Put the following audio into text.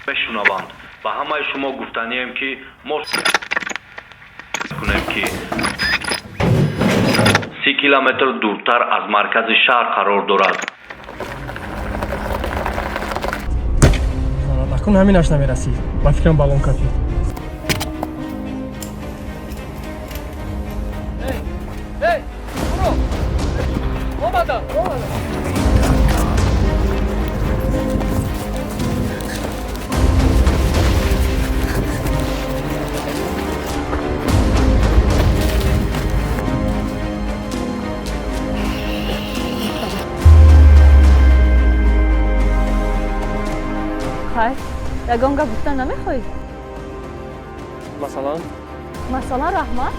بشنوند و همه شما گفتنیم که ما کنیم که 30 کیلومتر دورتر از مرکز شهر قرار دارد. نکن همینش نمیرسی. من فکرم بالون کافی. Hey, برو. اومدم. خیر یگان گپ گفتن نمیخوای؟ مثلا مثلا رحمت